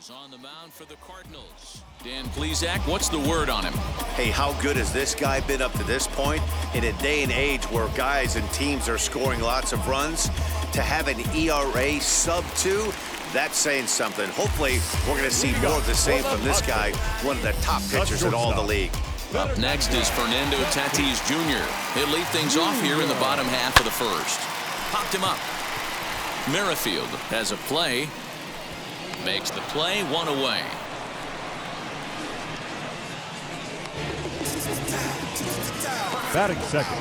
is on the mound for the Cardinals. Dan Plesac, what's the word on him? Hey, how good has this guy been up to this point? In a day and age where guys and teams are scoring lots of runs, to have an ERA sub-2, that's saying something. Hopefully, we're going to see more of the same from this guy, one of the top pitchers in all the league. Up next is Fernando Tatis Jr. He'll lead things off here in the bottom half of the first. Popped him up. Merrifield has a play. Makes the play, one away. Batting second,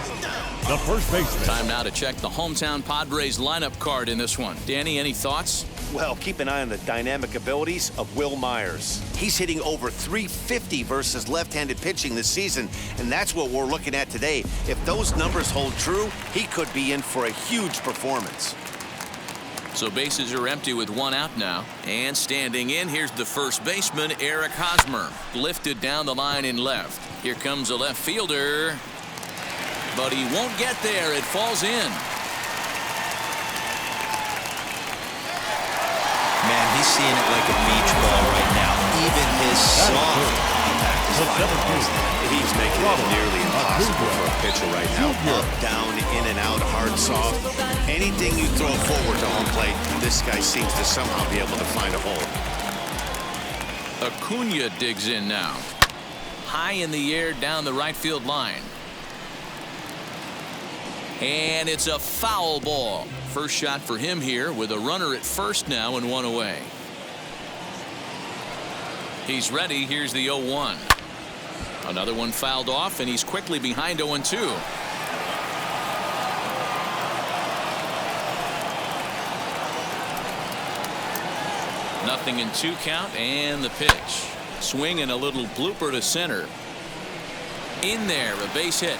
the first baseman. Time now to check the hometown Padres lineup card in this one. Danny, any thoughts? Well, keep an eye on the dynamic abilities of Wil Myers. He's hitting over .350 versus left-handed pitching this season, and that's what we're looking at today. If those numbers hold true, he could be in for a huge performance. So bases are empty with one out now. And standing in, here's the first baseman, Eric Hosmer. Lifted down the line in left. Here comes a left fielder. But he won't get there. It falls in. Man, he's seeing it like a beach ball right now. Even his soft impact is fine. He's making it nearly impossible for a pitcher right now. Up, down, in and out, hard, soft. Anything you throw forward to home plate, this guy seems to somehow be able to find a hole. Acuna digs in now. High in the air down the right field line. And it's a foul ball. First shot for him here with a runner at first now and one away. He's ready. Here's the 0-1. Another one fouled off, and he's quickly behind 0-2. Nothing in 2 count, and the pitch. Swing and a little blooper to center. In there, a base hit.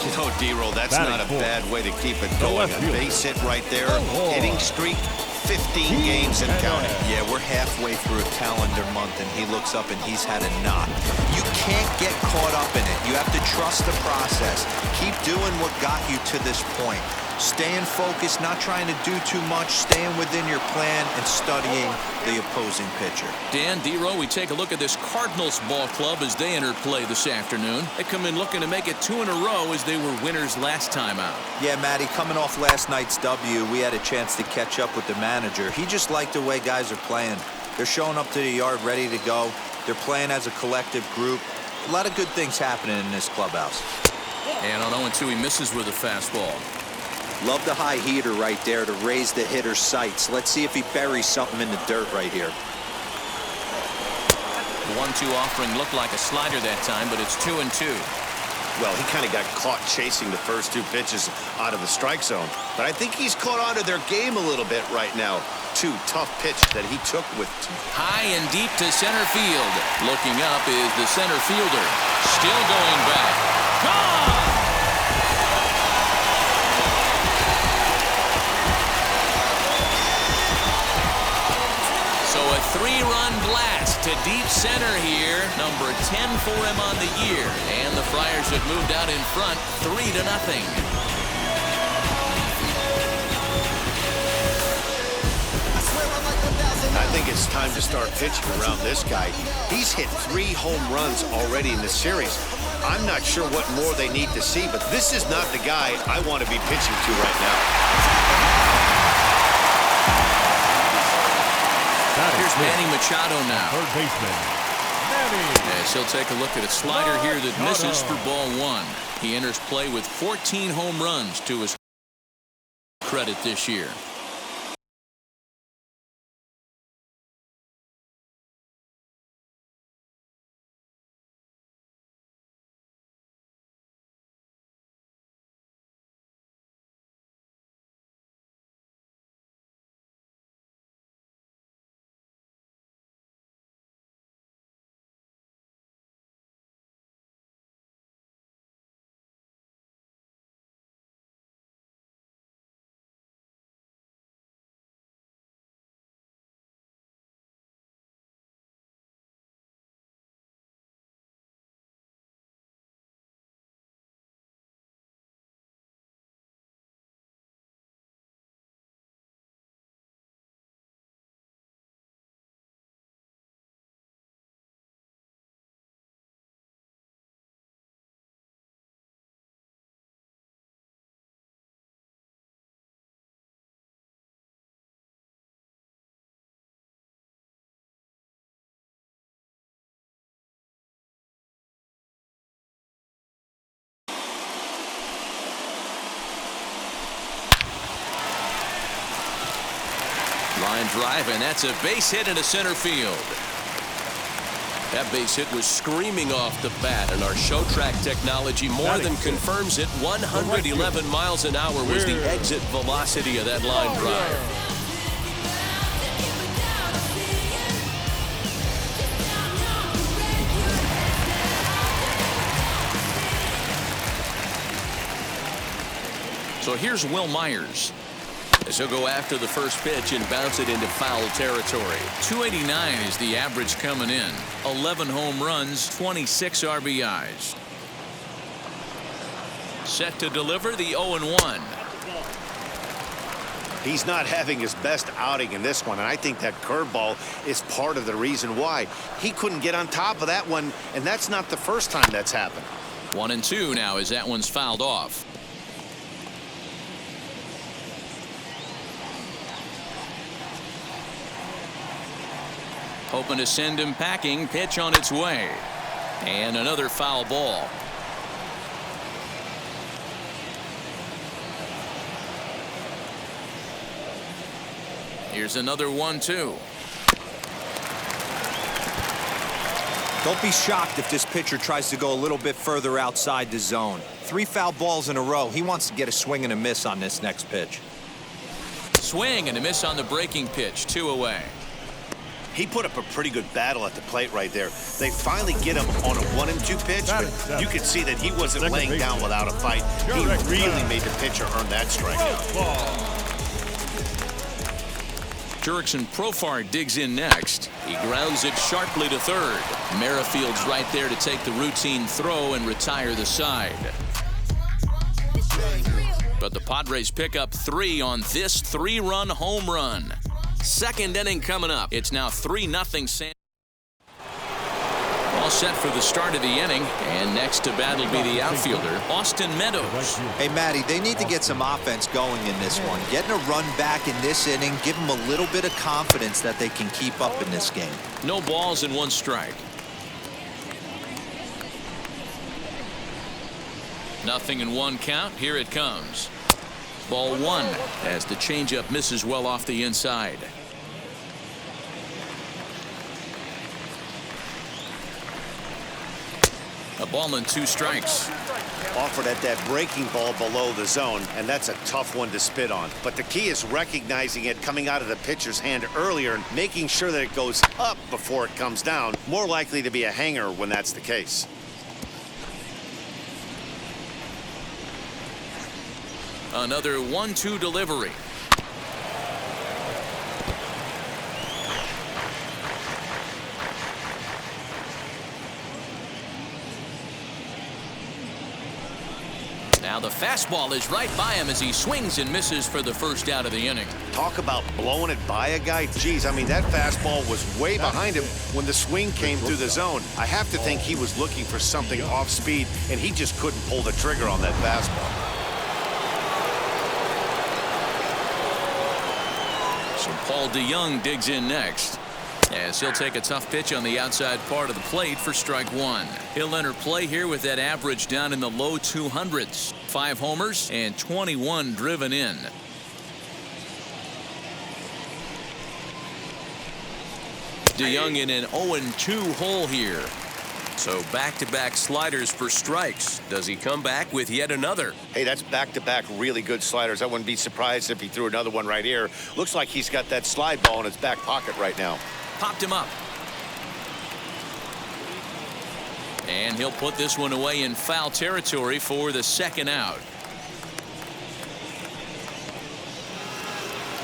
You know, D-Roll, that's not a bad way to keep it going. A base hit right there. Hitting streak, 15 games and counting. Yeah, we're halfway through a calendar month, and he looks up and he's had a knock. You can't get caught up in it. You have to trust the process. Keep doing what got you to this point. Staying focused, not trying to do too much, staying within your plan, and studying the opposing pitcher. Dan, D-Roll, we take a look at this Cardinals ball club as they enter play this afternoon. They come in looking to make it 2 in a row as they were winners last time out. Yeah, Matty, coming off last night's W, we had a chance to catch up with the manager. He just liked the way guys are playing. They're showing up to the yard ready to go. They're playing as a collective group. A lot of good things happening in this clubhouse. And on 0-2, he misses with a fastball. Love the high heater right there to raise the hitter's sights. Let's see if he buries something in the dirt right here. The 1-2 offering looked like a slider that time, but it's 2-2. Well, he kind of got caught chasing the first 2 pitches out of the strike zone. But I think he's caught on to their game a little bit right now. 2 tough pitch that he took with. High and deep to center field. Looking up is the center fielder. Still going back. Gone! So a 3-run blast to deep center here. Number 10 for him on the year. And the Friars have moved out in front 3-0. I think it's time to start pitching around this guy. He's hit 3 home runs already in the series. I'm not sure what more they need to see, but this is not the guy I want to be pitching to right now. Here's Manny Machado now. Third baseman, Manny. As he'll take a look at a slider here that misses for ball 1. He enters play with 14 home runs to his credit this year. Line drive, and that's a base hit into center field. That base hit was screaming off the bat, and our show track technology more than confirms it. 111 miles an hour was the exit velocity of that line drive. So here's Will Myers, as he'll go after the first pitch and bounce it into foul territory. 289 is the average coming in. 11 home runs, 26 RBIs. Set to deliver the 0-1. He's not having his best outing in this one, and I think that curveball is part of the reason why. He couldn't get on top of that one, and that's not the first time that's happened. 1-2 now as that one's fouled off. Hoping to send him packing. Pitch on its way. And another foul ball. Here's another 1-2. Don't be shocked if this pitcher tries to go a little bit further outside the zone. 3 foul balls in a row. He wants to get a swing and a miss on this next pitch. Swing and a miss on the breaking pitch. 2 away. He put up a pretty good battle at the plate right there. They finally get him on a 1-2 pitch, but you could see that he wasn't laying down without a fight. He really made the pitcher earn that strikeout. Jurickson Profar digs in next. He grounds it sharply to third. Merrifield's right there to take the routine throw and retire the side. But the Padres pick up 3 on this 3-run home run. Second inning coming up. It's now 3-0 San. All set for the start of the inning, and next to bat will be the outfielder, Austin Meadows. Hey, Matty, they need to get some offense going in this one. Getting a run back in this inning, give them a little bit of confidence that they can keep up in this game. No balls and 1 strike. Nothing in 1 count. Here it comes. Ball 1 as the changeup misses well off the inside. A ball and 2 strikes. Offered at that breaking ball below the zone, and that's a tough one to spit on. But the key is recognizing it coming out of the pitcher's hand earlier and making sure that it goes up before it comes down. More likely to be a hanger when that's the case. Another 1-2 delivery. Now the fastball is right by him as he swings and misses for the first out of the inning. Talk about blowing it by a guy. Geez, I mean, that fastball was way behind him when the swing came through the zone. I have to think he was looking for something off speed, and he just couldn't pull the trigger on that fastball. So Paul DeYoung digs in next, as he'll take a tough pitch on the outside part of the plate for strike 1. He'll enter play here with that average down in the low 200s. 5 homers and 21 driven in. DeYoung in an 0-2 hole here. So back-to-back sliders for strikes. Does he come back with yet another? Hey, that's back-to-back really good sliders. I wouldn't be surprised if he threw another one right here. Looks like he's got that slide ball in his back pocket right now. Popped him up. And he'll put this one away in foul territory for the second out.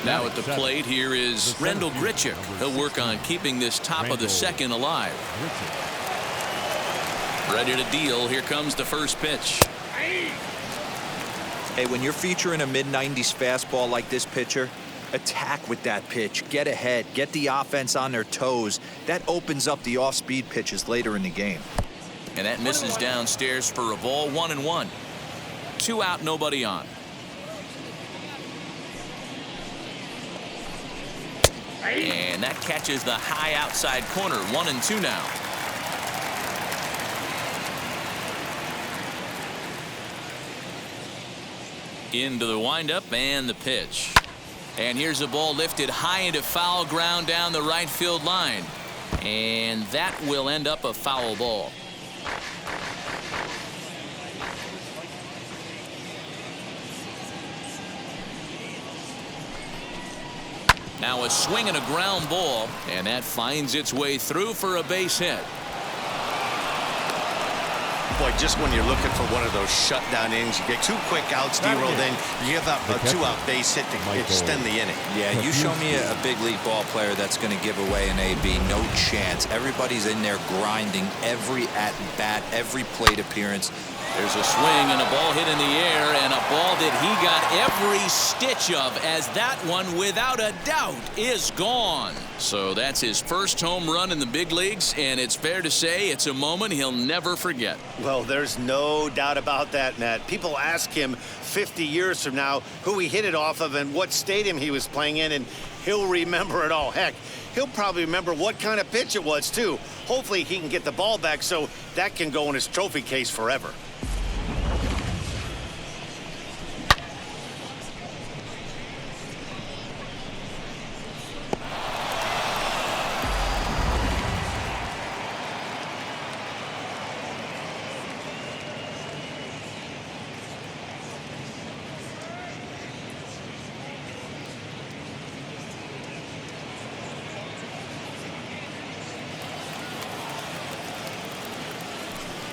Now at the plate here is Rendell Grichuk. He'll work on keeping this top of the second alive. Ready to deal. Here comes the first pitch. Hey, when you're featuring a mid-90s fastball like this pitcher, attack with that pitch. Get ahead. Get the offense on their toes. That opens up the off-speed pitches later in the game. And that misses downstairs for a ball. 1-1. 2 out, nobody on. And that catches the high outside corner. 1-2 now. Into the windup and the pitch. And here's a ball lifted high into foul ground down the right field line. And that will end up a foul ball. Now a swing and a ground ball, and that finds its way through for a base hit. Boy, just when you're looking for one of those shutdown innings, you get 2 quick outs, D-roll, then you give up a 2-out base hit to extend the inning. Yeah, you show me a big league ball player that's going to give away an AB, no chance. Everybody's in there grinding every at-bat, every plate appearance. There's a swing and a ball hit in the air, and a ball that he got every stitch of, as that one, without a doubt, is gone. So that's his first home run in the big leagues, and it's fair to say it's a moment he'll never forget. Well, there's no doubt about that, Matt. People ask him 50 years from now who he hit it off of and what stadium he was playing in, and he'll remember it all. Heck, he'll probably remember what kind of pitch it was, too. Hopefully he can get the ball back so that can go in his trophy case forever.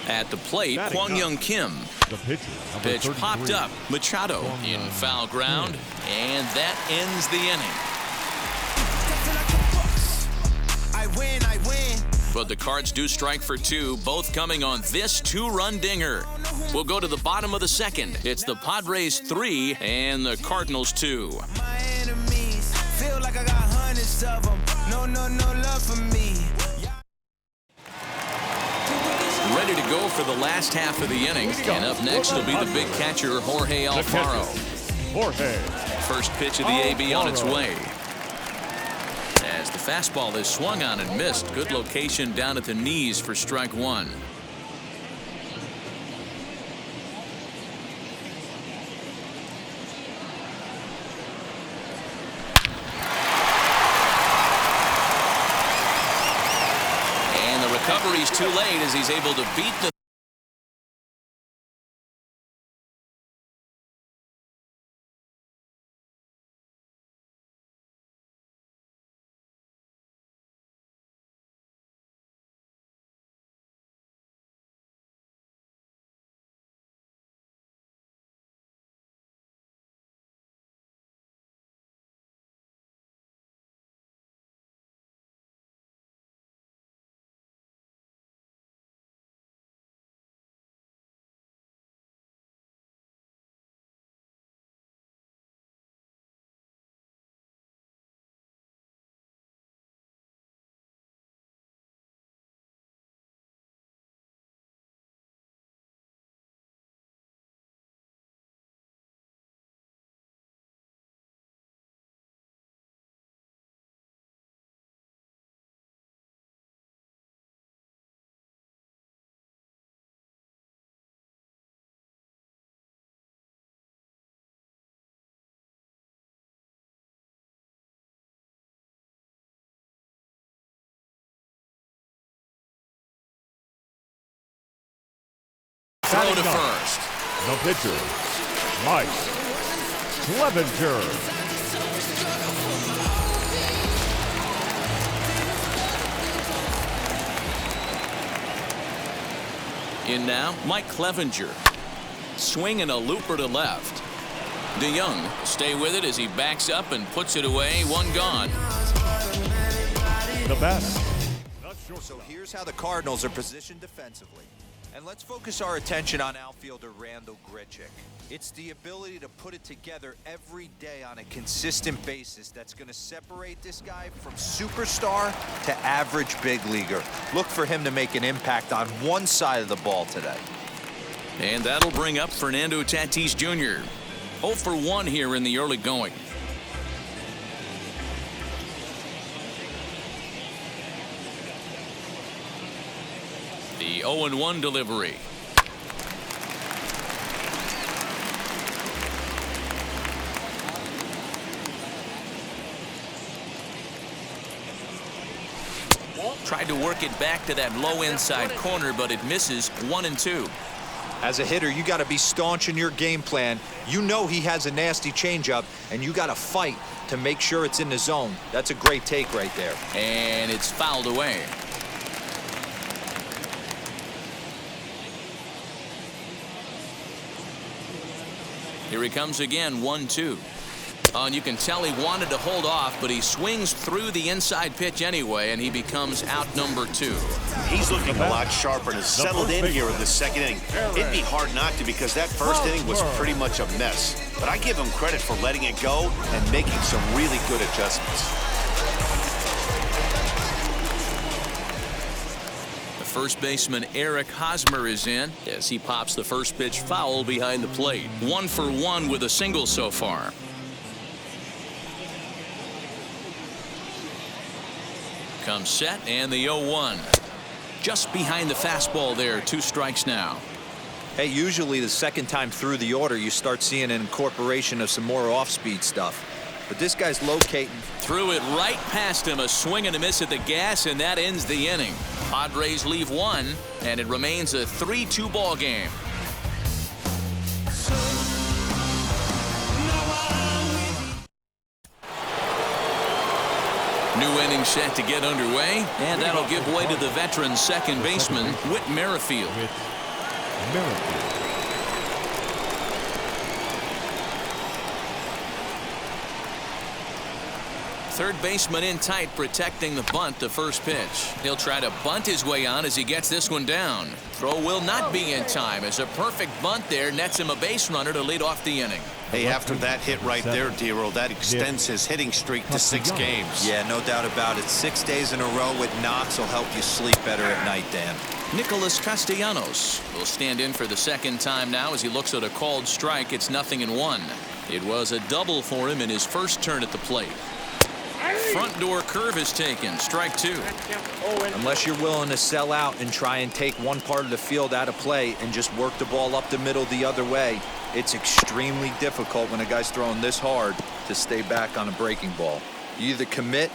At the plate, Kwang Young Kim. The pitcher, Pitch 33. popped up. Machado in foul ground, and that ends the inning. But the Cards do strike for 2, both coming on this 2-run dinger. We'll go to the bottom of the second. It's the Padres 3 and the Cardinals 2. My enemies feel like I got hundreds of them. No love for me. Ready to go for the last half of the inning. And up next will be the big catcher, Jorge Alfaro. Jorge. First pitch of the AB on its way. As the fastball is swung on and missed. Good location down at the knees for strike 1. Recovery's too late as he's able to beat the throw to first. The pitcher, Mike Clevinger. In now, Mike Clevinger. Swing and a looper to left. DeYoung stay with it as he backs up and puts it away. 1 gone. The bat. So here's how the Cardinals are positioned defensively. And let's focus our attention on outfielder Randal Grichuk. It's the ability to put it together every day on a consistent basis that's going to separate this guy from superstar to average big leaguer. Look for him to make an impact on one side of the ball today. And that'll bring up Fernando Tatis Jr. 0 for 1 here in the early going. The 0-1 delivery. Tried to work it back to that low inside corner, but it misses. 1-2. As a hitter, you got to be staunch in your game plan. You know he has a nasty changeup, and you got to fight to make sure it's in the zone. That's a great take right there. And it's fouled away. Here he comes again, 1-2. And you can tell he wanted to hold off, but he swings through the inside pitch anyway, and he becomes out number 2. He's looking a lot sharper and has settled in here in the second inning. It'd be hard not to, because that first inning was pretty much a mess. But I give him credit for letting it go and making some really good adjustments. The first baseman Eric Hosmer is in as he pops the first pitch foul behind the plate. 1 for 1 with a single so far. Comes set, and the 0-1. Just behind the fastball there. 2 strikes now. Hey, usually the second time through the order, you start seeing an incorporation of some more off-speed stuff. But this guy's locating. Threw it right past him. A swing and a miss at the gas, and that ends the inning. Padres leave 1, and it remains a 3-2 ball game. New inning set to get underway, and that'll give way to the veteran second baseman, Whit Merrifield. Third baseman in tight, protecting the bunt to first pitch. He'll try to bunt his way on as he gets this one down. Throw will not be in time as a perfect bunt there nets him a base runner to lead off the inning. Hey, after that hit right there, Dero, that extends his hitting streak to 6 games. Yeah, no doubt about it. 6 days in a row with knocks will help you sleep better at night, Dan. Nicholas Castellanos will stand in for the second time now as he looks at a called strike. It's 0-1. It was a double for him in his first turn at the plate. Front door curve is taken. Strike 2. Unless you're willing to sell out and try and take one part of the field out of play and just work the ball up the middle the other way, it's extremely difficult when a guy's throwing this hard to stay back on a breaking ball. You either commit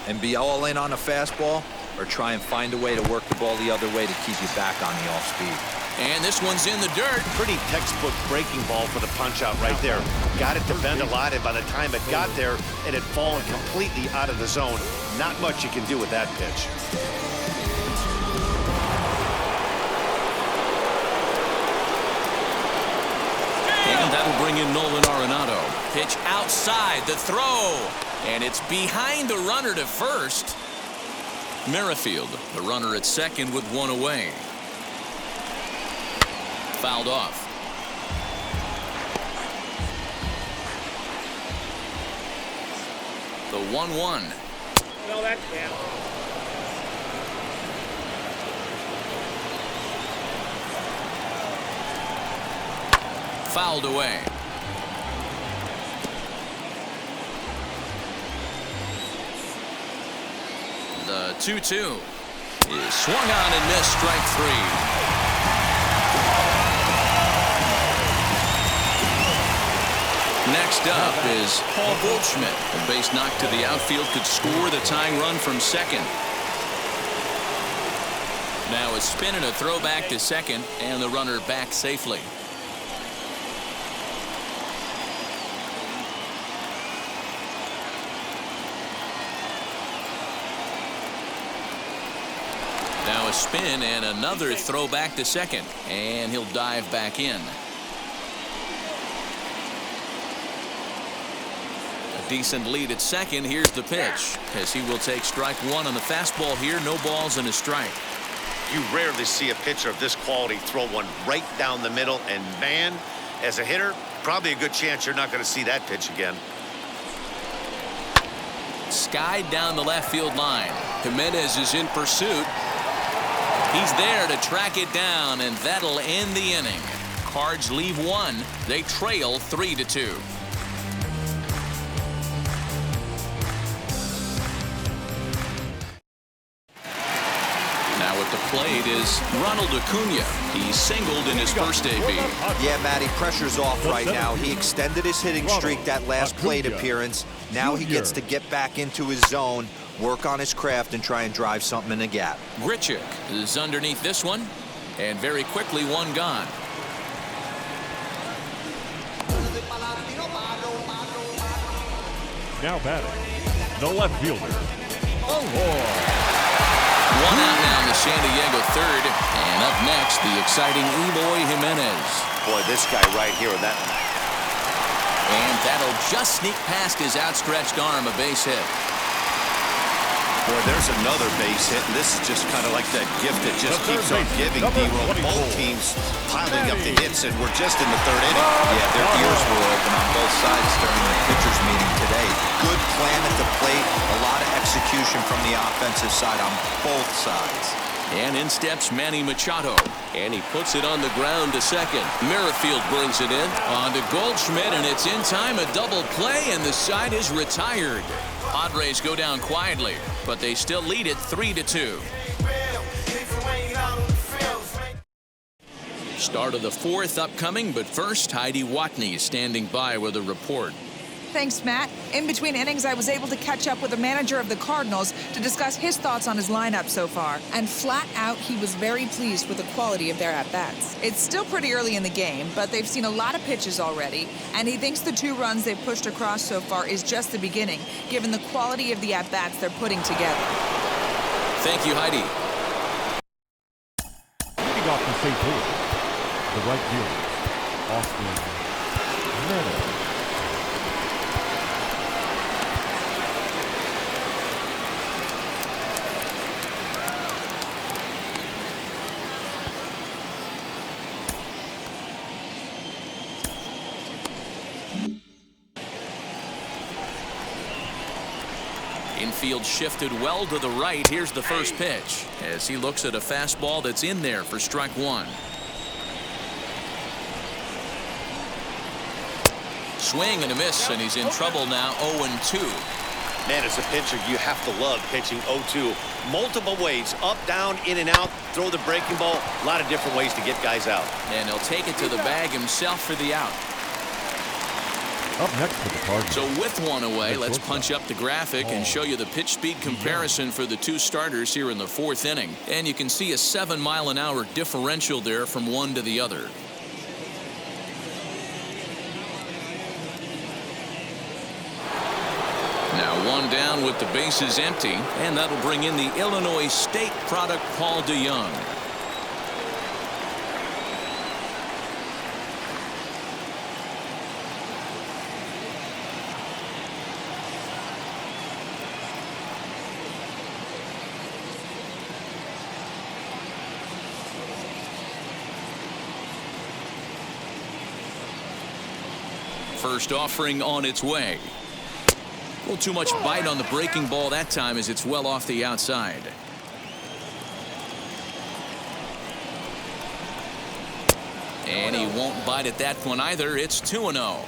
and be all in on a fastball or try and find a way to work the ball the other way to keep you back on the off speed. And this one's in the dirt. Pretty textbook breaking ball for the punch out right there. Got it to bend a lot, and by the time it got there, it had fallen completely out of the zone. Not much you can do with that pitch. And that'll bring in Nolan Arenado. Pitch outside, the throw. And it's behind the runner to first. Merrifield, the runner at second with 1 away. Fouled off. The 1-1. No, that's down. Fouled away. The 2-2 is swung on and missed. Strike 3. Next up is Paul Goldschmidt. A base knock to the outfield could score the tying run from second. Now a spin and a throw back to second, and the runner back safely. Now a spin and another throw back to second, and he'll dive back in. Decent lead at second. Here's the pitch as he will take strike 1 on the fastball here. No balls and a strike. You rarely see a pitcher of this quality throw one right down the middle, and man, as a hitter, probably a good chance you're not going to see that pitch again. Skied down the left field line. Jimenez is in pursuit. He's there to track it down, and that'll end the inning. Cards leave 1. They trail 3-2. The plate is Ronald Acuna. He singled in his first AB. Yeah, Matty, pressure's off right now. He extended his hitting streak that last plate appearance. Now he gets to get back into his zone, work on his craft and try and drive something in the gap. Grichuk is underneath this one, and very quickly one gone. Now batting, the left fielder, Ungor. One out now in the San Diego third, and up next, the exciting Eloy Jimenez. Boy, this guy right here, that. And that'll just sneak past his outstretched arm, a base hit. Boy, there's another base hit, and this is just kind of like that gift that just keeps on giving. Both teams piling up the hits, and we're just in the third inning. Yeah, their ears were open on both sides during the pitchers meeting today. Good plan at the plate, a lot of execution from the offensive side on both sides. And in steps Manny Machado. And he puts it on the ground to second. Merrifield brings it in. On to Goldschmidt, and it's in time, a double play, and the side is retired. Padres go down quietly, but they still lead it 3-2. Start of the fourth upcoming, but first, Heidi Watney standing by with a report. Thanks, Matt. In between innings, I was able to catch up with the manager of the Cardinals to discuss his thoughts on his lineup so far. And flat out, he was very pleased with the quality of their at-bats. It's still pretty early in the game, but they've seen a lot of pitches already. And he thinks the 2 runs they've pushed across so far is just the beginning, given the quality of the at-bats they're putting together. Thank you, Heidi. Leading off the St. Louis, the right fielder, Austin Meadows. Infield shifted well to the right. Here's the first pitch as he looks at a fastball that's in there for strike one. Swing and a miss, and he's in trouble now. 0-2. Man, as a pitcher, you have to love pitching 0-2. Multiple ways, up, down, in and out, throw the breaking ball. A lot of different ways to get guys out. And he'll take it to the bag himself for the out. Up next for the Cardinals. So with one away, let's punch up the graphic and show you the pitch speed comparison for the 2 starters here in the 4th inning. And you can see a 7-mile-an-hour differential there from one to the other. Now one down with the bases empty, and that'll bring in the Illinois State product, Paul DeJong. First offering on its way. A little too much bite on the breaking ball that time as it's well off the outside. And he won't bite at that one either. It's 2-0.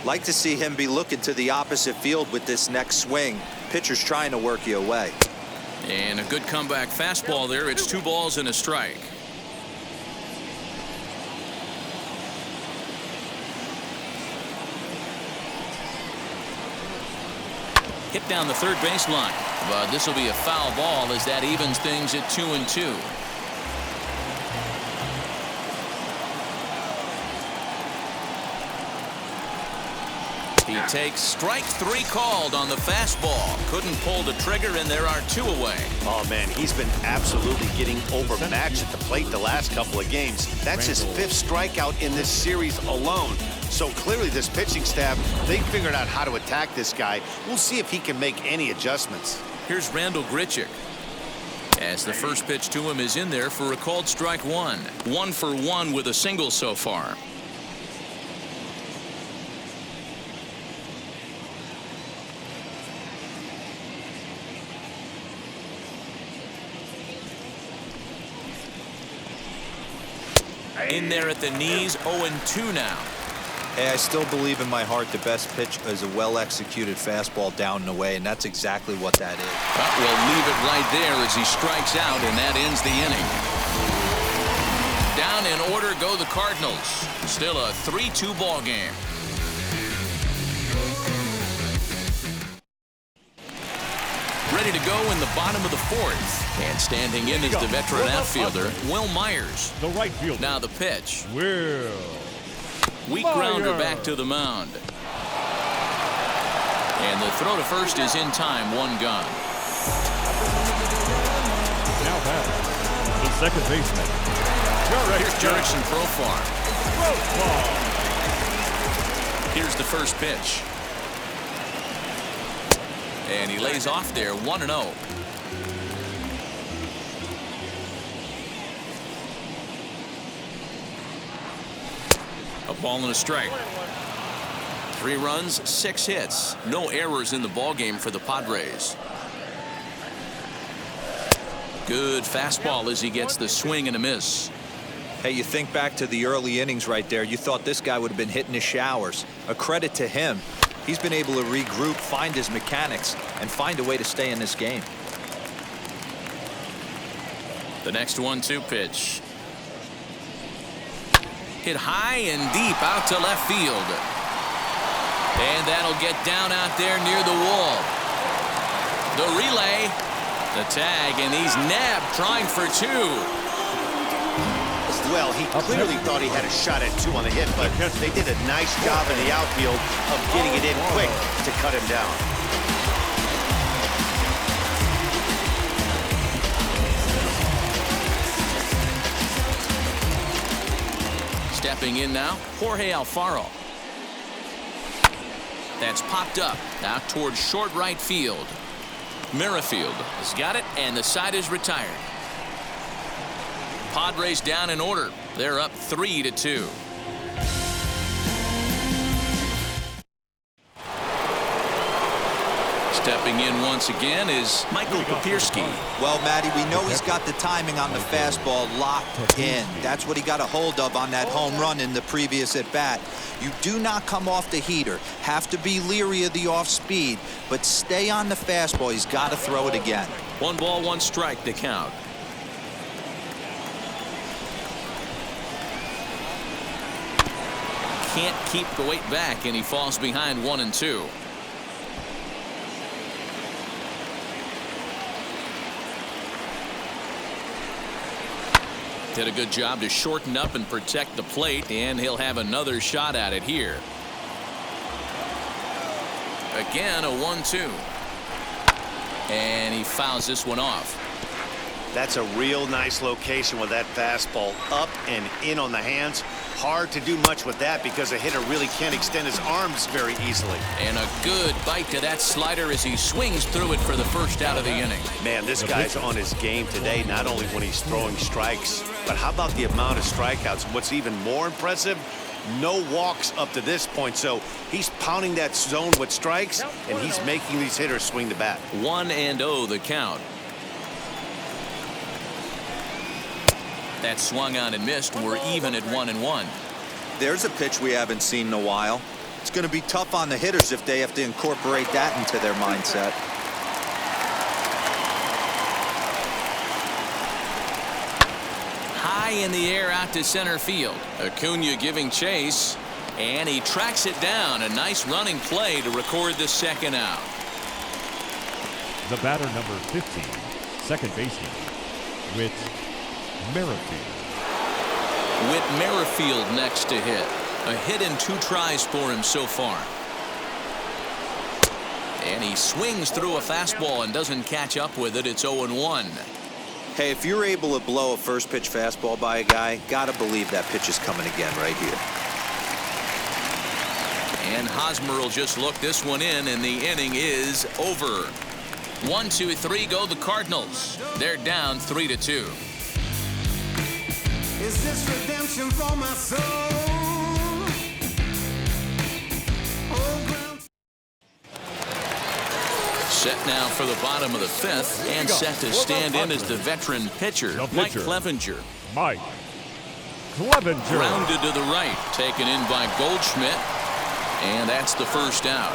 Like to see him be looking to the opposite field with this next swing. Pitcher's trying to work you away. And a good comeback fastball there. It's 2 balls and a strike. Hit down the third baseline, but this will be a foul ball as that evens things at 2-2. He takes strike 3 called on the fastball. Couldn't pull the trigger, and there are 2 away. Oh, man, he's been absolutely getting overmatched at the plate the last couple of games. That's his 5th strikeout in this series alone. So clearly this pitching staff, they figured out how to attack this guy. We'll see if he can make any adjustments. Here's Randall Grichuk, as the first pitch to him is in there for a called strike 1. 1 for 1 with a single so far. In there at the knees, 0-2 now. Hey, I still believe in my heart the best pitch is a well-executed fastball down and away, and that's exactly what that is. But we'll leave it right there as he strikes out, and that ends the inning. Down in order go the Cardinals. Still a 3-2 ball game. Ready to in the bottom of the fourth. And standing in is the veteran outfielder, Will Myers. The right fielder. Now the pitch. Will Weak Myers. grounder back to the mound. And the throw to first is in time, one gone. Now batting, the second baseman. Here's Jurickson Profar. Profar. Here's the first pitch. And he lays off there, 1-0. A ball and a strike. 3 runs, 6 hits. No errors in the ballgame for the Padres. Good fastball as he gets the swing and a miss. Hey, you think back to the early innings right there. You thought this guy would have been hitting his showers. A credit to him. He's been able to regroup, find his mechanics, and find a way to stay in this game. The next 1-2 pitch. Hit high and deep out to left field. And that'll get down out there near the wall. The relay. The tag, and he's nabbed, trying for 2. Well, he clearly thought he had a shot at 2 on the hit, but they did a nice job in the outfield of getting it in quick to cut him down. Stepping in now, Jorge Alfaro. That's popped up, out towards short right field. Merrifield has got it, and the side is retired. Padres down in order. They're up 3-2. Stepping in once again is Michael Papierski. Well, Matty, we know he's got the timing on the fastball locked in. That's what he got a hold of on that home run in the previous at-bat. You do not come off the heater. Have to be leery of the off-speed, but stay on the fastball. He's got to throw it again. 1 ball, 1 strike to count. Can't keep the weight back, and he falls behind 1-2. Did a good job to shorten up and protect the plate, and he'll have another shot at it here. Again, a 1-2. And he fouls this one off. That's a real nice location with that fastball up and in on the hands. Hard to do much with that because a hitter really can't extend his arms very easily. And a good bite to that slider as he swings through it for the first out of the inning. Man, this guy's on his game today, not only when he's throwing strikes, but how about the amount of strikeouts? What's even more impressive, no walks up to this point. So he's pounding that zone with strikes, and he's making these hitters swing the bat. 1-0 the count. That swung on and missed. We're even at 1-1. There's a pitch we haven't seen in a while. It's going to be tough on the hitters if they have to incorporate that into their mindset. High in the air out to center field. Acuna giving chase, and he tracks it down. A nice running play to record the second out. The batter, number 15, second baseman, Whit Merrifield. Whit Merrifield next to hit. A hit in 2 tries for him so far. And he swings through a fastball and doesn't catch up with it. It's 0-1. Hey, if you're able to blow a first pitch fastball by a guy, gotta believe that pitch is coming again right here. And Hosmer will just look this one in, and the inning is over. 1-2-3 go the Cardinals. They're down 3-2. Is this redemption for my soul? Set now for the bottom of the 5th, and set to stand in as the veteran pitcher, Mike Clevenger. Mike Clevenger. Grounded to the right, taken in by Goldschmidt, and that's the first out.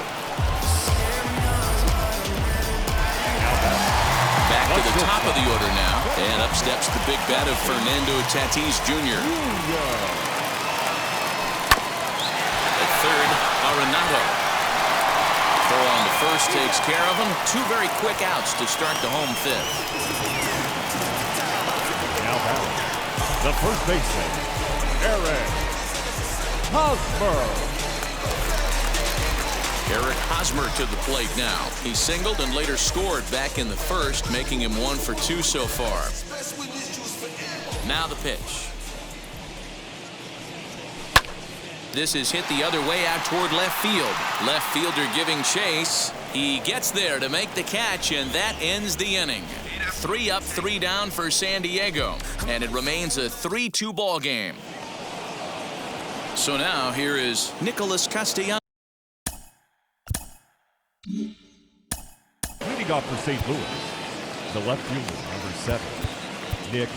Back to the top of the order now, and up steps the big bat of Fernando Tatis Jr. At third, Arenado. Throw on the first takes care of him. Two very quick outs to start the home fifth. Now batting, the first baseman, Eric Hosmer. Eric Hosmer to the plate now. He singled and later scored back in the first, making him 1 for 2 so far. Now the pitch. This is hit the other way out toward left field. Left fielder giving chase. He gets there to make the catch, and that ends the inning. 3 up, 3 down for San Diego, and it remains a 3-2 ball game. So now here is Nicholas Castellanos. Leading off for St. Louis, the left fielder, number 7, Nick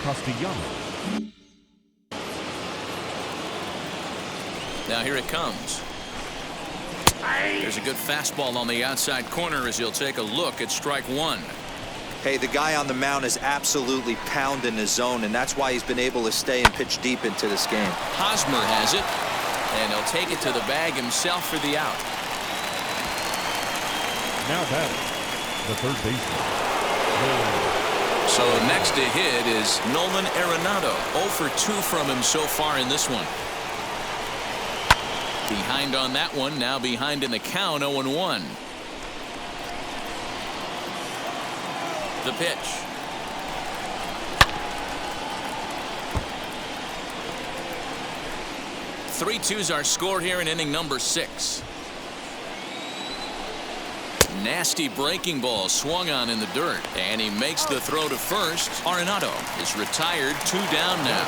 Castellanos. Now here it comes. There's a good fastball on the outside corner as he'll take a look at strike 1. Hey, the guy on the mound is absolutely pounding his zone, and that's why he's been able to stay and pitch deep into this game. Hosmer has it, and he'll take it to the bag himself for the out. Now batting, the third baseman. So next to hit is Nolan Arenado. 0 for 2 from him so far in this one. Behind on that one, now behind in the count, 0-1. The pitch. Three twos are scored here in inning number 6. Nasty breaking ball swung on in the dirt, and he makes the throw to first. Arenado is retired, 2 down now.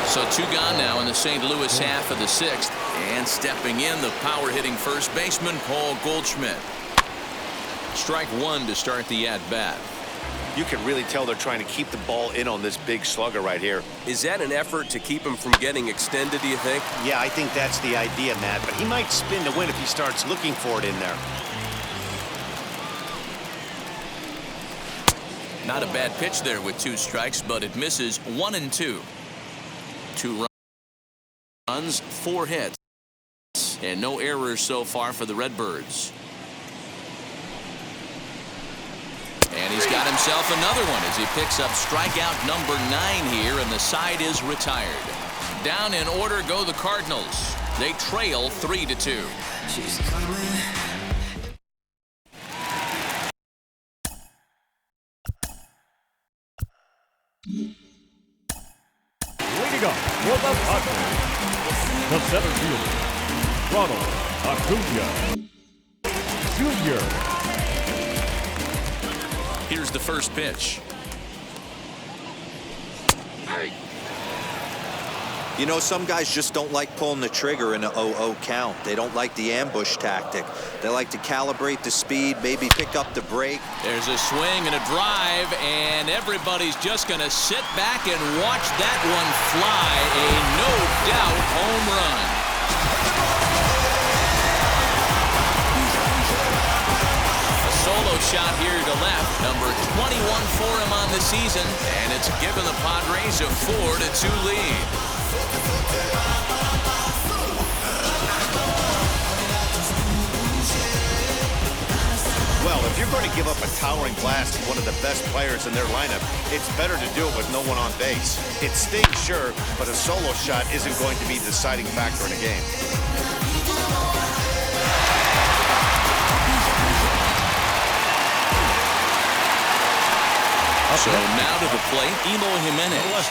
So 2 gone now in the St. Louis half of the 6th. And stepping in, the power-hitting first baseman, Paul Goldschmidt. Strike 1 to start the at-bat. You can really tell they're trying to keep the ball in on this big slugger right here. Is that an effort to keep him from getting extended, do you think? Yeah, I think that's the idea, Matt. But he might spin to win if he starts looking for it in there. Not a bad pitch there with 2 strikes, but it misses 1-2. 2 runs, 4 hits, and no errors so far for the Redbirds. And he's got himself another one as he picks up strikeout number 9 here, and the side is retired. Down in order go the Cardinals. They trail 3-2. She's coming. Leading up for the Padres, the center fielder, Ronald Acuna Jr. Here's the first pitch. You know, some guys just don't like pulling the trigger in an 0-0 count. They don't like the ambush tactic. They like to calibrate the speed, maybe pick up the break. There's a swing and a drive, and everybody's just going to sit back and watch that one fly. A no-doubt home run. A solo shot here to left. Number 21 for him on the season, and it's given the Padres a 4-2 lead. Well, if you're going to give up a towering blast to one of the best players in their lineup, it's better to do it with no one on base. It stings, sure, but a solo shot isn't going to be the deciding factor in a game. So now to the plate, Eloy Jimenez.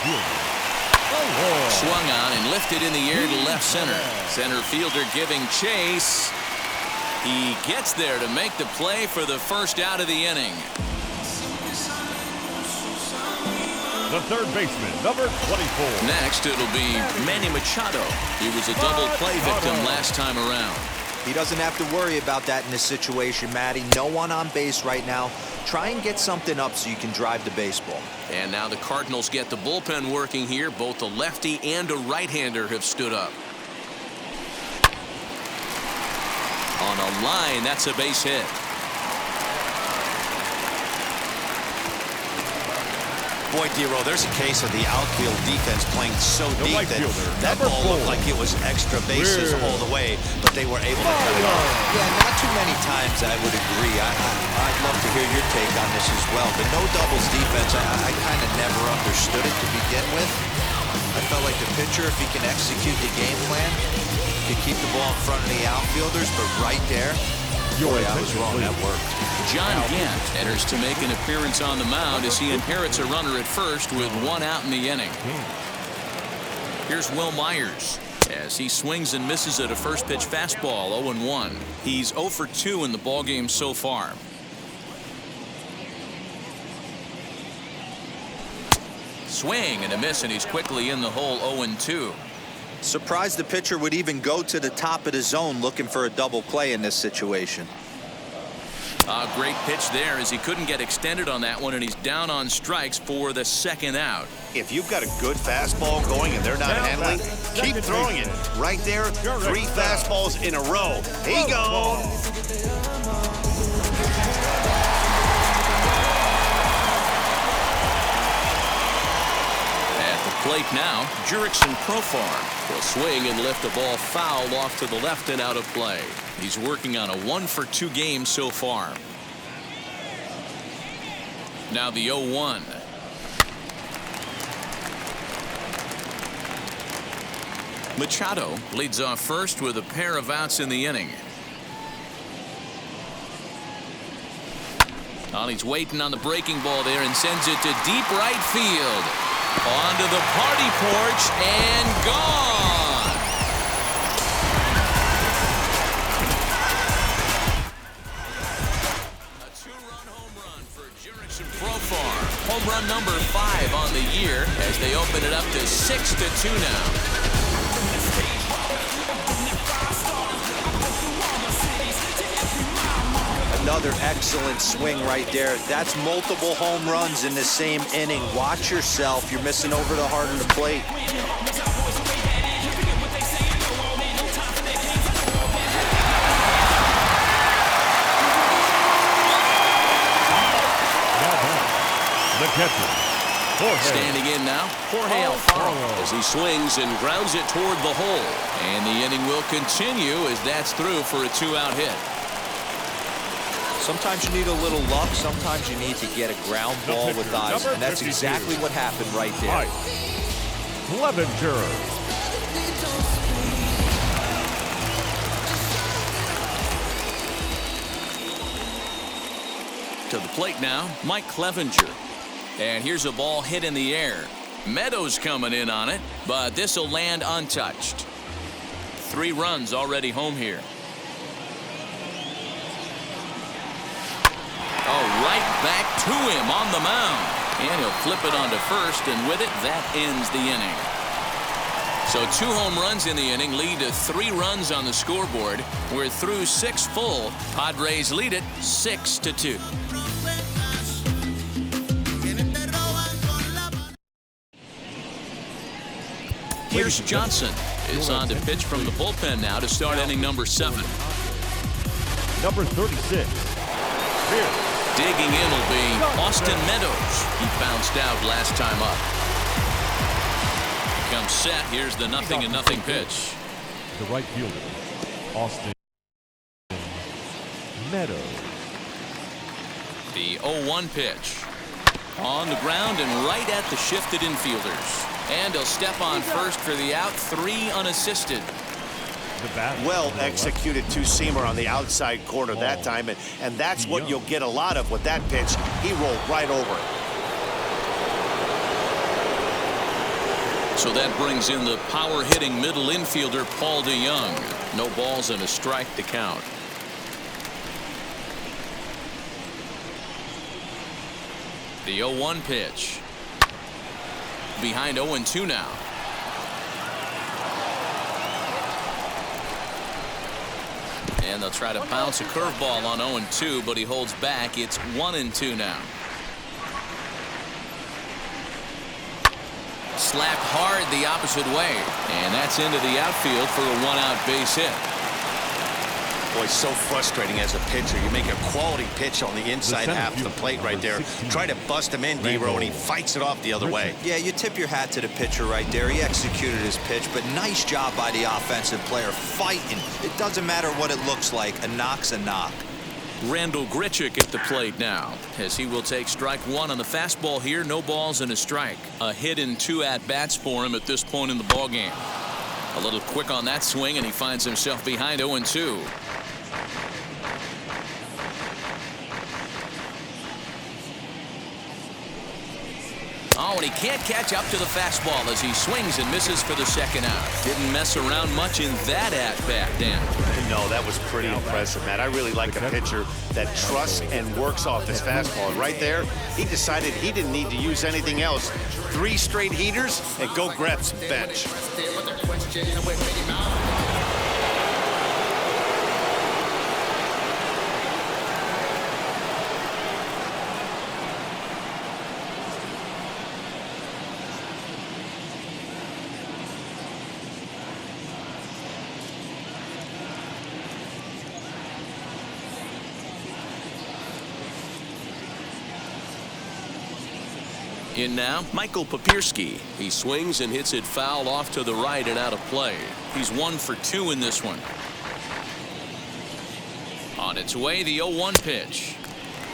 Swung on and lifted in the air to left center. Center fielder giving chase. He gets there to make the play for the first out of the inning. The third baseman, number 24. Next, it'll be Manny Machado. He was a double play victim last time around. He doesn't have to worry about that in this situation, Matty. No one on base right now. Try and get something up so you can drive the baseball. And now the Cardinals get the bullpen working here. Both a lefty and a right-hander have stood up. On a line, that's a base hit. Boy, Dero, there's a case of the outfield defense playing so deep right that fielder, that number ball 4. looked like it was extra bases all the way, but they were able to cut it off. Yeah, not too many times I would agree. I'd love to hear your take on this as well. The no doubles defense, I kind of never understood it to begin with. I felt like the pitcher, if he can execute the game plan, can keep the ball in front of the outfielders, but right there, boy, I was wrong. That worked. John Gant enters to make an appearance on the mound as he inherits a runner at first with 1 out in the inning. Here's Will Myers as he swings and misses at a first pitch fastball, 0-1. He's 0 for 2 in the ballgame so far. Swing and a miss, and he's quickly in the hole, 0-2. Surprised the pitcher would even go to the top of the zone looking for a double play in this situation. A great pitch there as he couldn't get extended on that one, and he's down on strikes for the 2nd out. If you've got a good fastball going and they're not handling, keep throwing it. Right there, 3 fastballs in a row. Here you go. At the plate now, Jurickson Profar will swing and lift a ball foul off to the left and out of play. He's working on a 1 for 2 game so far. Now the 0-1. Machado leads off first with a pair of outs in the inning. He's waiting on the breaking ball there and sends it to deep right field. Onto the party porch and gone. A 2-run home run for Jurickson Profar. Home run number 5 on the year as they open it up to 6-2 now. Another excellent swing right there. That's multiple home runs in the same inning. Watch yourself. You're missing over the heart of the plate. The catcher, Jorge. Standing in now, Jorge Alfaro, as he swings and grounds it toward the hole. And the inning will continue as that's through for a 2-out hit. Sometimes you need a little luck. Sometimes you need to get a ground ball with eyes. And that's exactly what happened right there. Mike Clevinger. To the plate now, Mike Clevinger. And here's a ball hit in the air. Meadows coming in on it, but this will land untouched. 3 runs already home here. Oh, right back to him on the mound. And he'll flip it onto first, and with it, that ends the inning. So 2 home runs in the inning lead to 3 runs on the scoreboard. We're through 6 full. Padres lead it 6-2. Here's Johnson is on to pitch from the bullpen now to start inning number 7. Number 36. Here. Digging in will be Austin Meadows. He bounced out last time up. Comes set. Here's the 0-0 pitch. The right fielder, Austin Meadows. The 0-1 pitch. On the ground and right at the shifted infielders. And he'll step on first for the out. 3 unassisted. Well executed 2-seamer on the outside corner that time, and that's what you'll get a lot of with that pitch. He rolled right over it. So that brings in the power-hitting middle infielder Paul DeJong. No balls and a strike to count. The 0-1 pitch. Behind 0-2 now. And they'll try to bounce a curveball on 0-2, but he holds back. It's 1-2 now. Slapped hard the opposite way, and that's into the outfield for a 1-out base hit. Boy, so frustrating as a pitcher. You make a quality pitch on the inside half of the plate right there. Try to bust him in, D-Row, and he fights it off the other way. Yeah, you tip your hat to the pitcher right there. He executed his pitch, but nice job by the offensive player fighting. It doesn't matter what it looks like. A knock's a knock. Randall Grichuk at the plate now, as he will take strike one on the fastball here. No balls and a strike. A hit and 2 at-bats for him at this point in the ballgame. A little quick on that swing, and he finds himself behind 0-2. Oh, and he can't catch up to the fastball as he swings and misses for the second out. Didn't mess around much in that at-bat, Dan. No, that was pretty impressive, Matt. I really like a pitcher that trusts and works off this fastball. And right there, he decided he didn't need to use anything else. 3 straight heaters and go grab some bench. In now, Michael Papierski. He swings and hits it foul off to the right and out of play. He's 1 for 2 in this one. On its way, the 0-1 pitch.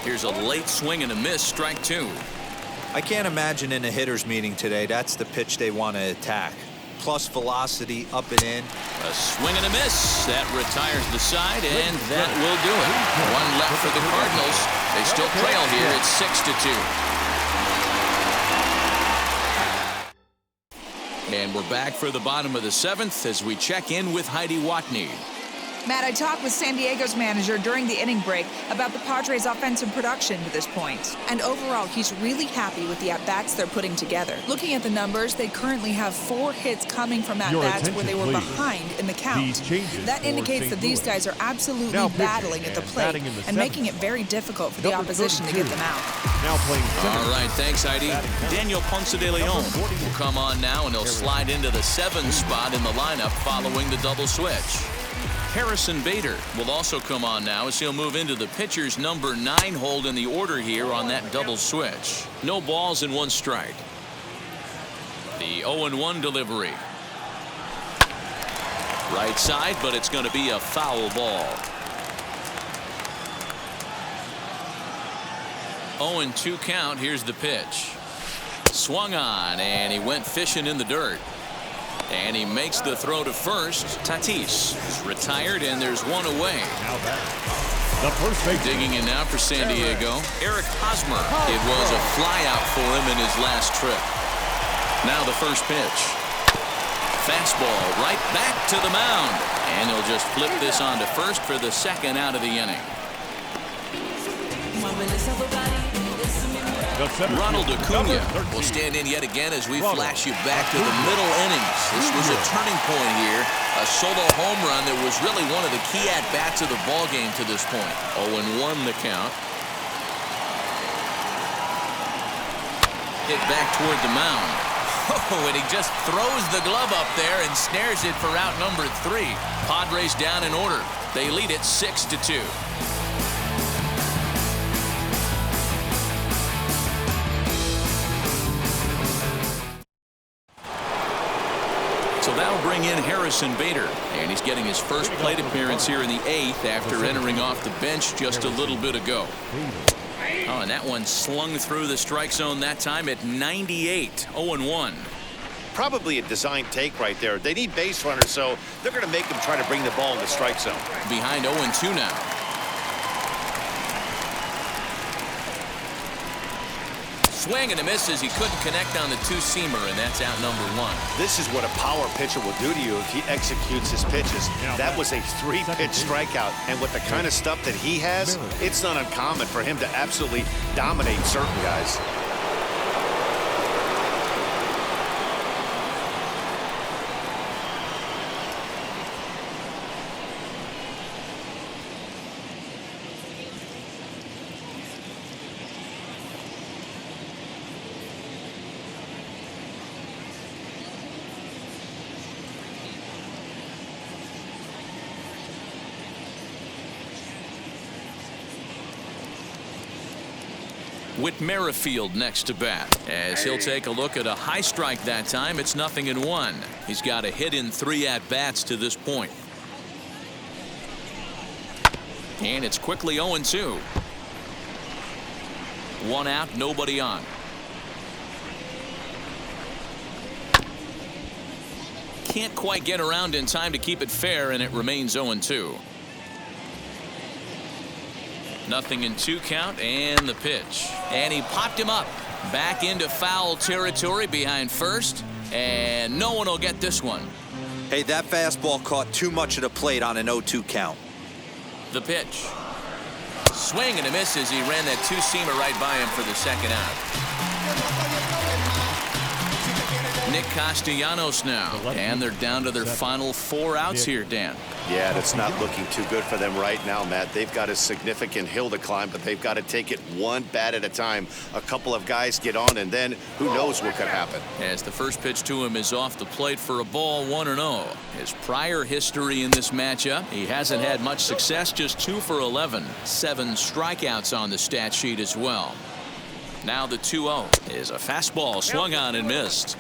Here's a late swing and a miss, strike 2. I can't imagine in a hitter's meeting today that's the pitch they want to attack. Plus velocity up and in. A swing and a miss. That retires the side, and that will do it. 1 left for the Cardinals. They still trail here. It's 6-2. And we're back for the bottom of the 7th as we check in with Heidi Watney. Matt, I talked with San Diego's manager during the inning break about the Padres' offensive production to this point. And overall, he's really happy with the at-bats they're putting together. Looking at the numbers, they currently have 4 hits coming from at-bats where they were behind in the count. That indicates that these guys are absolutely battling at the plate and making it very difficult for the opposition to get them out. Now playing center. All right, thanks, Heidi. Daniel Ponce de Leon will come on now, and he'll slide into the 7 spot in the lineup following the double switch. Harrison Bader will also come on now as he'll move into the pitcher's number 9 hold in the order here on that double switch. No balls and 1 strike. The 0-1 delivery. Right side, but it's going to be a foul ball. 0-2 count. Here's the pitch. Swung on, and he went fishing in the dirt. And he makes the throw to first. Tatis retired, and there's 1 away. Now back. The first base. Digging in now for San Diego, Eric Hosmer. It was a flyout for him in his last trip. Now the first pitch. Fastball right back to the mound. And he'll just flip this on to first for the 2nd out of the inning. Ronald Acuna will stand in yet again as we flash you back to the middle innings. This was a turning point here. A solo home run that was really one of the key at-bats of the ballgame to this point. 0-1 the count. Hit back toward the mound. Oh, and he just throws the glove up there and snares it for out number 3. Padres down in order. They lead it 6-2. So that'll bring in Harrison Bader, and he's getting his first plate appearance here in the 8th after entering off the bench just a little bit ago. Oh, and that one slung through the strike zone that time at 98, 0-1. Probably a design take right there. They need base runners, so they're going to make them try to bring the ball in the strike zone. Behind 0-2 now. Swing and a miss as he couldn't connect on the 2-seamer, and that's out number 1. This is what a power pitcher will do to you if he executes his pitches. That was a 3-pitch strikeout, and with the kind of stuff that he has, it's not uncommon for him to absolutely dominate certain guys. Whit Merrifield next to bat, as he'll take a look at a high strike that time. It's 0-1. He's got a hit in 3 at-bats to this point. And it's quickly 0-2. 1 out, nobody on. Can't quite get around in time to keep it fair, and it remains 0-2. 0-2 count, and the pitch. And he popped him up. Back into foul territory behind first, and no one will get this one. Hey, that fastball caught too much of the plate on an 0-2 count. The pitch. Swing and a miss as he ran that two-seamer right by him for the second out. Nick Castellanos now, and they're down to their final 4 outs here, Dan. Yeah, that's not looking too good for them right now, Matt. They've got a significant hill to climb, but they've got to take it one bat at a time. A couple of guys get on, and then who knows what could happen. As the first pitch to him is off the plate for a ball, 1-0. His prior history in this matchup, he hasn't had much success, just 2 for 11. 7 strikeouts on the stat sheet as well. Now the 2-0 is a fastball swung on and missed.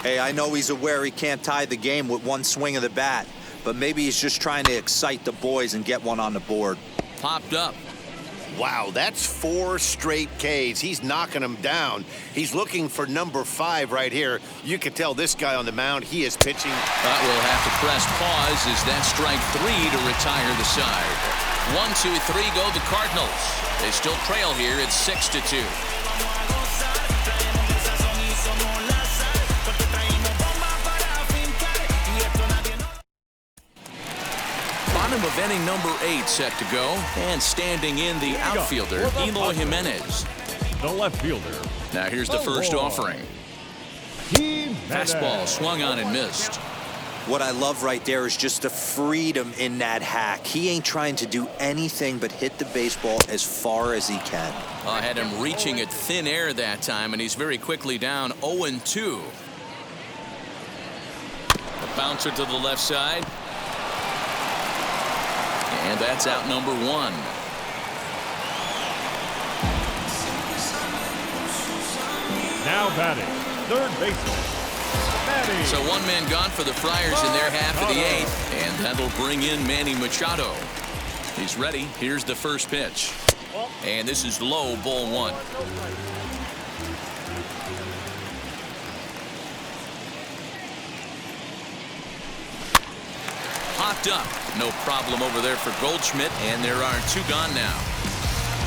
Hey, I know he's aware he can't tie the game with one swing of the bat, but maybe he's just trying to excite the boys and get one on the board. Popped up. Wow, that's 4 straight Ks. He's knocking them down. He's looking for number 5 right here. You can tell this guy on the mound, he is pitching. But we'll have to press pause as that strike 3 to retire the side. 1, 2, 3 go the Cardinals. They still trail here at 6-2. Bottom of inning number 8 set to go, and standing in the outfielder, Eloy Jimenez. The left fielder. Now here's the first offering. Fastball swung on and missed. What I love right there is just the freedom in that hack. He ain't trying to do anything but hit the baseball as far as he can. I had him reaching at thin air that time, and he's very quickly down 0-2. A bouncer to the left side. And that's out number 1. Now batting, third baseman. Manny. So 1 man gone for the Friars in their half of the 8th, and that'll bring in Manny Machado. He's ready. Here's the first pitch. And this is low, ball 1. Popped up. No problem over there for Goldschmidt, and there are 2 gone now.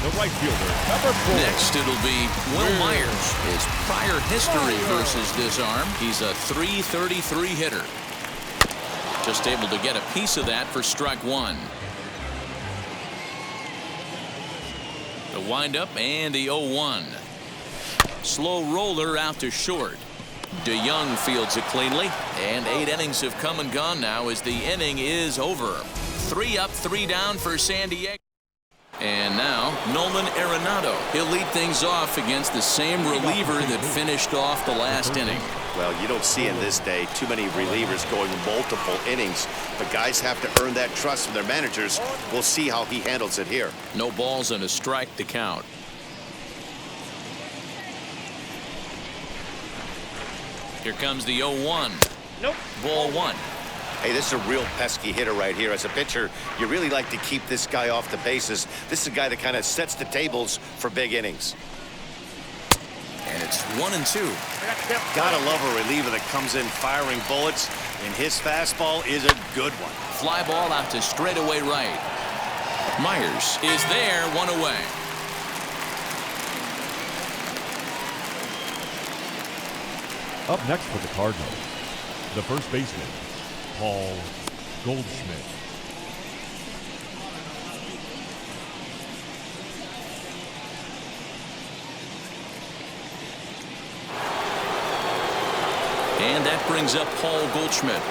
The right fielder, number 4. Next, it'll be Will Myers. His prior history versus this arm, he's a .333 hitter. Just able to get a piece of that for strike 1. The windup and the 0-1. Slow roller out to short. DeYoung fields it cleanly, and 8 innings have come and gone now as the inning is over. 3 up, 3 down for San Diego. And now Nolan Arenado. He'll lead things off against the same reliever that finished off the last inning. Well, you don't see in this day too many relievers going multiple innings, but guys have to earn that trust from their managers. We'll see how he handles it here. No balls and a strike to count. Here comes the 0-1. Nope. Ball 1. Hey, this is a real pesky hitter right here. As a pitcher, you really like to keep this guy off the bases. This is a guy that kind of sets the tables for big innings. And it's 1-2. Gotta love a reliever that comes in firing bullets, and his fastball is a good one. Fly ball out to straightaway right. Myers is there, 1 away. Up next for the Cardinals, the first baseman, Paul Goldschmidt. And that brings up Paul Goldschmidt.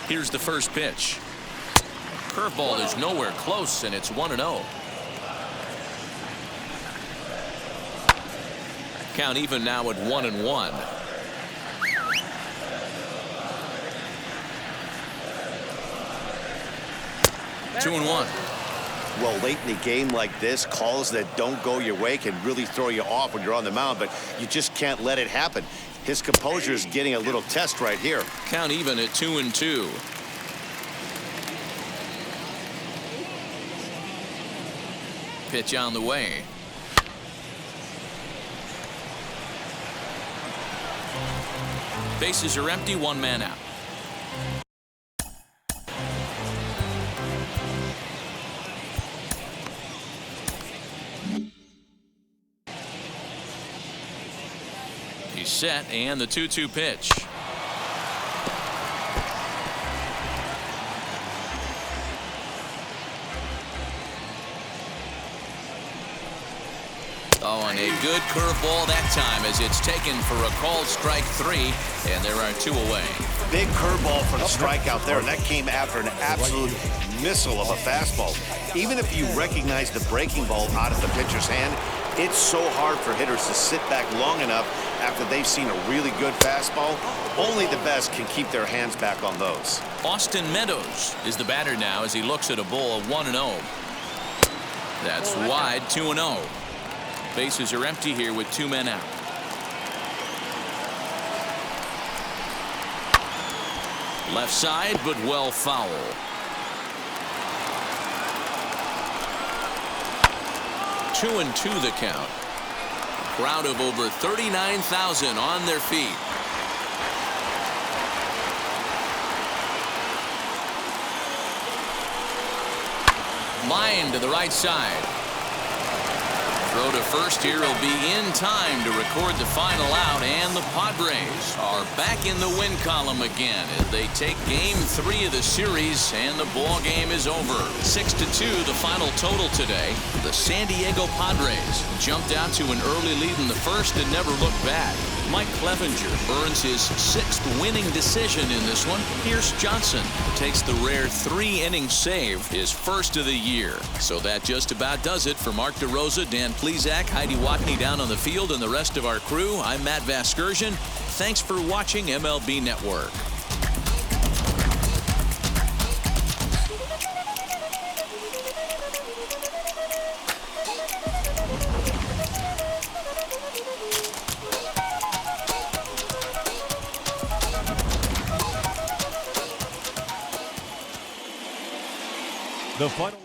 Here's the first pitch. Curveball is nowhere close, and it's 1-0. Count even now at 1-1. 2-1. Well, late in the game like this, calls that don't go your way can really throw you off when you're on the mound, but you just can't let it happen. His composure is getting a little test right here. Count even at 2-2. Pitch on the way. Bases are empty, one man out. He's set, and the 2-2 pitch. Oh, and a good curveball that time as it's taken for a called strike 3, and there are 2 away. Big curveball for the strikeout there, and that came after an absolute missile of a fastball. Even if you recognize the breaking ball out of the pitcher's hand, it's so hard for hitters to sit back long enough after they've seen a really good fastball. Only the best can keep their hands back on those. Austin Meadows is the batter now as he looks at a ball of 1-0. That's wide, 2-0. Bases are empty here with 2 men out. Left side, but well foul. Two and 2 the count. Crowd of over 39,000 on their feet. Line to the right side. Throw to first here will be in time to record the final out, and the Padres are back in the win column again as they take game 3 of the series, and the ball game is over. 6-2 the final total today. The San Diego Padres jumped out to an early lead in the first and never looked back. Mike Clevenger earns his 6th winning decision in this one. Pierce Johnson takes the rare 3-inning save, his first of the year. So that just about does it for Mark DeRosa, Dan Plesac, Heidi Watney down on the field, and the rest of our crew. I'm Matt Vasgersian. Thanks for watching MLB Network. The final